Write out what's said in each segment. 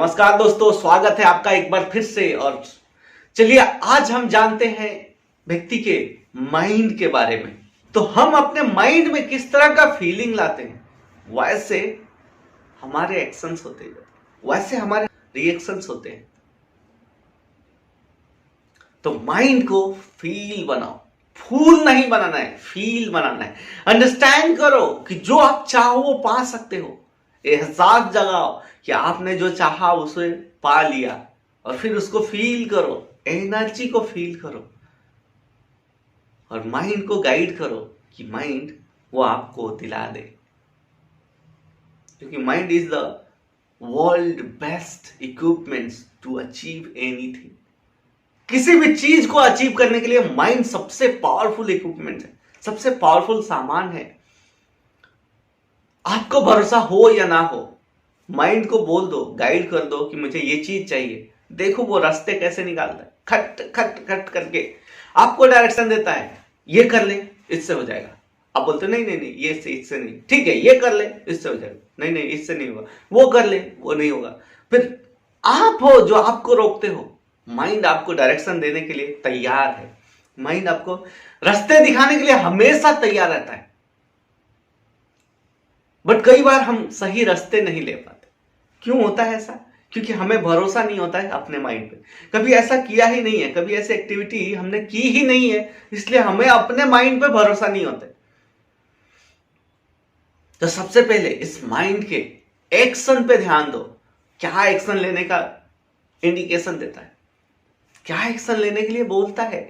नमस्कार दोस्तों, स्वागत है आपका एक बार फिर से। और चलिए आज हम जानते हैं व्यक्ति के माइंड के बारे में। तो हम अपने माइंड में किस तरह का फीलिंग लाते हैं, वैसे हमारे एक्शंस होते हैं, वैसे हमारे रिएक्शंस होते हैं। तो माइंड को फील बनाओ, फूल नहीं बनाना है, फील बनाना है। अंडरस्टैंड करो कि जो आप चाहो वो पा सकते हो। एहसास जगाओ कि आपने जो चाहा उसे पा लिया, और फिर उसको फील करो, एनर्जी को फील करो, और माइंड को गाइड करो कि माइंड वो आपको दिला दे। क्योंकि mind is the world best equipments to achieve anything. किसी भी चीज को अचीव करने के लिए माइंड सबसे पावरफुल इक्विपमेंट है, सबसे पावरफुल सामान है। आपको भरोसा हो या ना हो, माइंड को बोल दो, गाइड कर दो कि मुझे ये चीज चाहिए। देखो वो रास्ते कैसे निकालता है, खट खट खट करके आपको डायरेक्शन देता है। ये कर ले, इससे हो जाएगा। आप बोलते नहीं नहीं नहीं, ये इससे नहीं, ठीक है ये कर ले, इससे हो जाएगा। नहीं नहीं, इससे नहीं होगा। वो कर ले, वो नहीं होगा। फिर आप हो जो आपको रोकते हो। माइंड आपको डायरेक्शन देने के लिए तैयार है। माइंड आपको रास्ते दिखाने के लिए हमेशा तैयार रहता है। बट कई बार हम सही रास्ते नहीं ले पाते। क्यों होता है ऐसा? क्योंकि हमें भरोसा नहीं होता है अपने माइंड पे। कभी ऐसा किया ही नहीं है, कभी ऐसी एक्टिविटी हमने की ही नहीं है, इसलिए हमें अपने माइंड पे भरोसा नहीं होता है। तो सबसे पहले इस माइंड के एक्शन पे ध्यान दो। क्या एक्शन लेने का इंडिकेशन देता है, क्या एक्शन लेने के लिए बोलता है।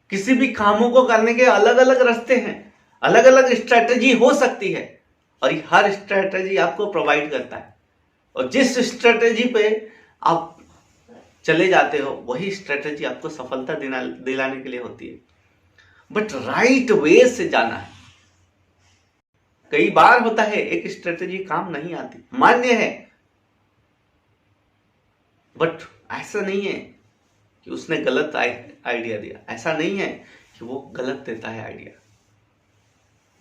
किसी भी कामों को करने के अलग अलग रास्ते हैं, अलग अलग स्ट्रेटजी हो सकती है, और हर स्ट्रेटजी आपको प्रोवाइड करता है। और जिस स्ट्रेटजी पे आप चले जाते हो, वही स्ट्रेटजी आपको सफलता दिलाने के लिए होती है। बट राइट वे से जाना है। कई बार होता है एक स्ट्रेटजी काम नहीं आती, मान्य है। बट ऐसा नहीं है कि उसने गलत आइडिया दिया, ऐसा नहीं है कि वो गलत देता है आइडिया।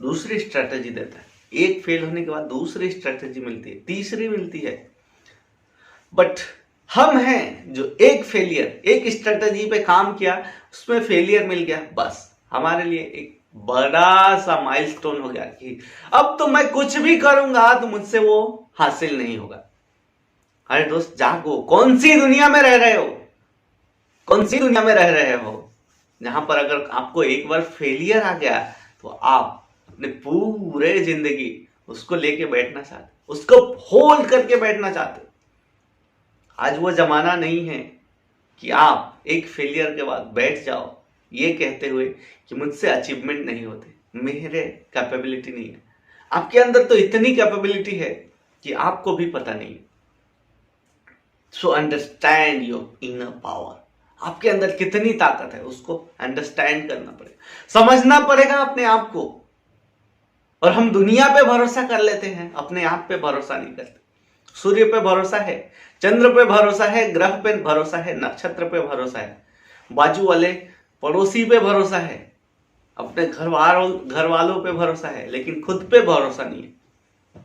दूसरी स्ट्रेटजी देता है। एक फेल होने के बाद दूसरी स्ट्रेटजी मिलती है, तीसरी मिलती है। बट हम हैं जो एक फेलियर, एक स्ट्रेटजी पे काम किया, उसमें फेलियर मिल गया, बस हमारे लिए एक बड़ा सा माइलस्टोन हो गया कि अब तो मैं कुछ भी करूंगा तो मुझसे वो हासिल नहीं होगा। अरे दोस्त जागो, कौन सी दुनिया में रह रहे हो, कौन सी दुनिया में रह रहे हो जहां पर अगर आपको एक बार फेलियर आ गया तो आप अपने पूरे जिंदगी उसको लेके बैठना चाहते, उसको होल्ड करके बैठना चाहते। आज वो जमाना नहीं है कि आप एक फेलियर के बाद बैठ जाओ ये कहते हुए कि मुझसे अचीवमेंट नहीं होते, मेरे कैपेबिलिटी नहीं है। आपके अंदर तो इतनी कैपेबिलिटी है कि आपको भी पता नहीं। So understand your inner power. आपके अंदर कितनी ताकत है उसको अंडरस्टैंड करना पड़ेगा, समझना पड़ेगा अपने आप को। और हम दुनिया पे भरोसा कर लेते हैं, अपने आप पे भरोसा नहीं करते। सूर्य पे भरोसा है, चंद्र पे भरोसा है, ग्रह पे भरोसा है, नक्षत्र पे भरोसा है, बाजू वाले पड़ोसी पे भरोसा है, अपने घर वालों पे भरोसा है, लेकिन खुद पे भरोसा नहीं है।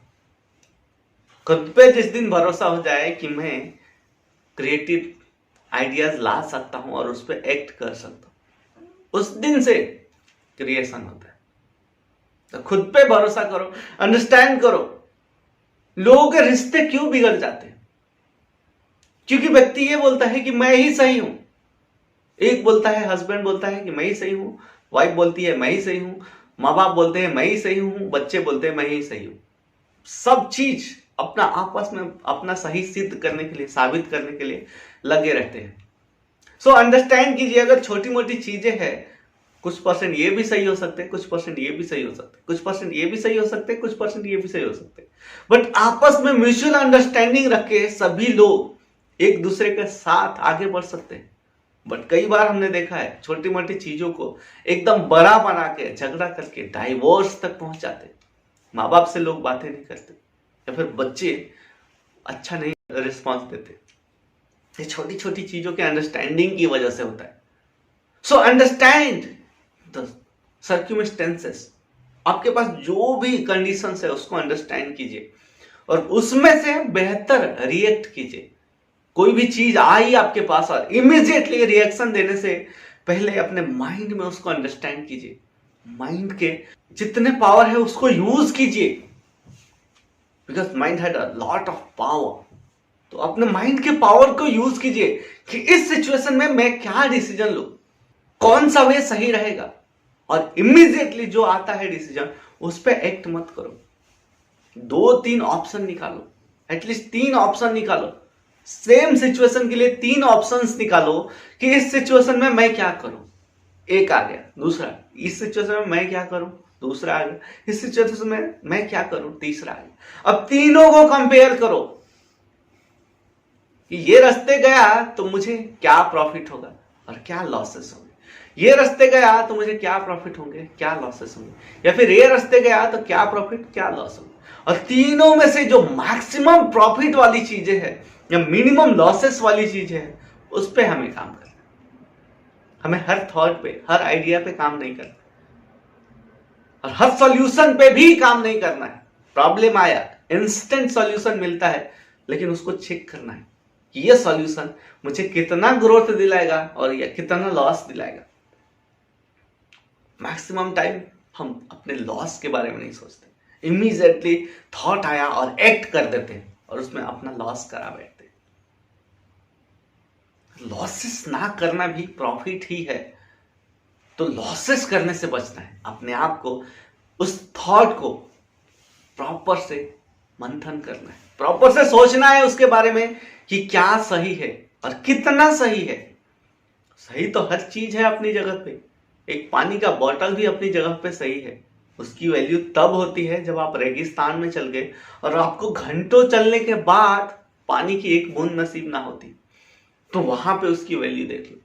खुद पे जिस दिन भरोसा हो जाए कि मैं क्रिएटिव आइडियाज ला सकता हूं और उस पर एक्ट कर सकता हूं, उस दिन से क्रिएशन होता है। तो खुद पे भरोसा करो, अंडरस्टैंड करो। लोगों के रिश्ते क्यों बिगड़ जाते हैं? क्योंकि व्यक्ति ये बोलता है कि मैं ही सही हूं। एक बोलता है, हस्बैंड बोलता है कि मैं ही सही हूं, वाइफ बोलती है मैं ही सही हूं, माँ बाप बोलते हैं मैं ही सही हूं, बच्चे बोलते हैं मैं ही सही हूं। सब चीज अपना आपस में अपना सही सिद्ध करने के लिए, साबित करने के लिए लगे रहते हैं। सो अंडरस्टैंड कीजिए, अगर छोटी मोटी चीजें हैं, कुछ परसेंट ये भी सही हो सकते हैं, कुछ परसेंट ये भी सही हो सकते हैं, कुछ परसेंट ये भी सही हो सकते हैं, कुछ परसेंट ये भी सही हो सकते हैं। बट आपस में म्यूचुअल अंडरस्टैंडिंग रख के सभी लोग एक दूसरे के साथ आगे बढ़ सकते हैं। बट कई बार हमने देखा है छोटी मोटी चीजों को एकदम बड़ा बना के, झगड़ा करके डाइवोर्स तक पहुंच जाते। माँ बाप से लोग बातें नहीं करते, या फिर बच्चे अच्छा नहीं रिस्पॉन्स देते। ये छोटी छोटी चीजों के अंडरस्टैंडिंग की वजह से होता है। So understand the circumstances. आपके पास जो भी कंडीशंस है उसको अंडरस्टैंड कीजिए, और उसमें से बेहतर रिएक्ट कीजिए। कोई भी चीज आई आपके पास और इमीडिएटली रिएक्शन देने से पहले अपने माइंड में उसको अंडरस्टैंड कीजिए। माइंड के जितने पावर है उसको यूज कीजिए, because mind had a lot of power. तो अपने माइंड के पावर को यूज कीजिए कि इस सिचुएशन में मैं क्या डिसीजन लूं, कौन सा वे सही रहेगा, और इमीडिएटली जो आता है डिसीजन उस पर एक्ट मत करो। 2-3 ऑप्शन निकालो, एटलीस्ट 3 ऑप्शन निकालो। सेम सिचुएशन के लिए 3 ऑप्शंस निकालो कि इस सिचुएशन में मैं क्या करूं। एक आ गया, दूसरा, इस सिचुएशन में मैं क्या करूं, दूसरा आ गया, इस सिचुएशन में मैं क्या करूं, तीसरा आ गया। अब तीनों को कंपेयर करो कि ये रास्ते गया तो मुझे क्या प्रॉफिट होगा और क्या लॉसेस होंगे, ये रास्ते गया तो मुझे क्या प्रॉफिट होंगे, क्या लॉसेस होंगे, या फिर ये रास्ते गया तो क्या प्रॉफिट क्या लॉस होंगे। और तीनों में से जो मैक्सिमम प्रॉफिट वाली चीजें है या मिनिमम लॉसेस वाली चीजें है उस पे हमें काम करना है। हमें हर थॉट पे, हर आइडिया पे काम नहीं करना और हर सॉल्यूशन पे भी काम नहीं करना है। प्रॉब्लम आया, इंस्टेंट सॉल्यूशन मिलता है, लेकिन उसको चेक करना है कि ये सॉल्यूशन मुझे कितना ग्रोथ दिलाएगा और या कितना लॉस दिलाएगा। मैक्सिमम टाइम हम अपने लॉस के बारे में नहीं सोचते, इमीडिएटली थॉट आया और एक्ट कर देते हैं और उसमें अपना लॉस करा बैठते हैं। लॉसेस ना करना भी प्रॉफिट ही है, तो लॉसेस करने से बचना है। अपने आप को, उस थॉट को प्रॉपर से मंथन करना है, प्रॉपर से सोचना है उसके बारे में कि क्या सही है और कितना सही है। सही तो हर चीज है अपनी जगह पे। एक पानी का बोतल भी अपनी जगह पे सही है। उसकी वैल्यू तब होती है जब आप रेगिस्तान में चल गए और आपको घंटों चलने के बाद पानी की एक बूंद नसीब ना होती, तो वहां पे उसकी वैल्यू देख लो।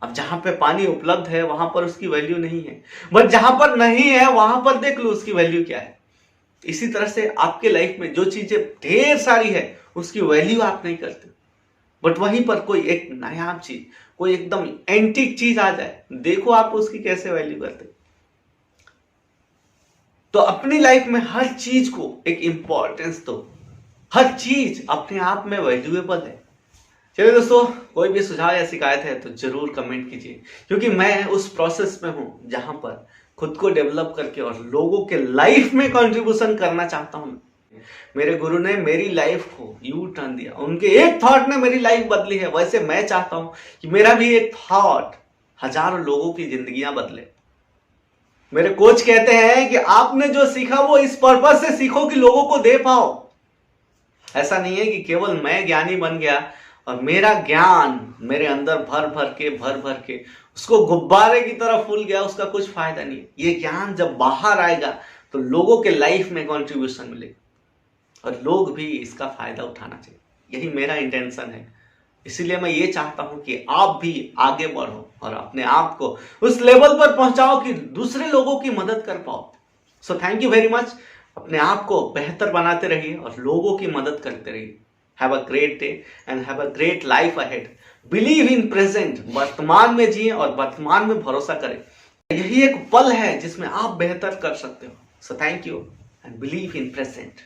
अब जहां पे पानी उपलब्ध है वहां पर उसकी वैल्यू नहीं है, बट जहां पर नहीं है वहां पर देख लो उसकी वैल्यू क्या है। इसी तरह से आपके लाइफ में जो चीजें ढेर सारी है उसकी वैल्यू आप नहीं करते, बट वहीं पर कोई एक नायाब चीज, कोई एकदम एंटीक चीज आ जाए, देखो आप उसकी कैसे वैल्यू करते। तो अपनी लाइफ में हर चीज को एक इंपॉर्टेंस दो, हर चीज अपने आप में वैल्यूएबल है। चलिए दोस्तों, कोई भी सुझाव या शिकायत है तो जरूर कमेंट कीजिए, क्योंकि मैं उस प्रोसेस में हूं जहां पर खुद को डेवलप करके और लोगों के लाइफ में कंट्रीब्यूशन करना चाहता हूं। मेरे गुरु ने मेरी लाइफ को यू टर्न दिया, उनके एक थॉट ने मेरी लाइफ बदली है। वैसे मैं चाहता हूं कि मेरा भी एक थॉट हजारों लोगों की जिंदगियां बदले। मेरे कोच कहते हैं कि आपने जो सीखा वो इस पर्पस से सीखो कि लोगों को दे पाओ। ऐसा नहीं है कि केवल मैं ज्ञानी बन गया और मेरा ज्ञान मेरे अंदर भर भर के उसको गुब्बारे की तरह फूल गया, उसका कुछ फायदा नहीं है। ये ज्ञान जब बाहर आएगा तो लोगों के लाइफ में कंट्रीब्यूशन मिलेगा और लोग भी इसका फायदा उठाना चाहिए। यही मेरा इंटेंशन है। इसीलिए मैं ये चाहता हूं कि आप भी आगे बढ़ो और अपने आप को उस लेवल पर पहुंचाओ कि दूसरे लोगों की मदद कर पाओ। So thank you very much. अपने आप को बेहतर बनाते रहिए और लोगों की मदद करते रहिए। Have a great day and have a great life ahead. Believe in present, वर्तमान में जिए और वर्तमान में भरोसा करें। यही एक पल है जिसमें आप बेहतर कर सकते हो। So thank you and believe in present.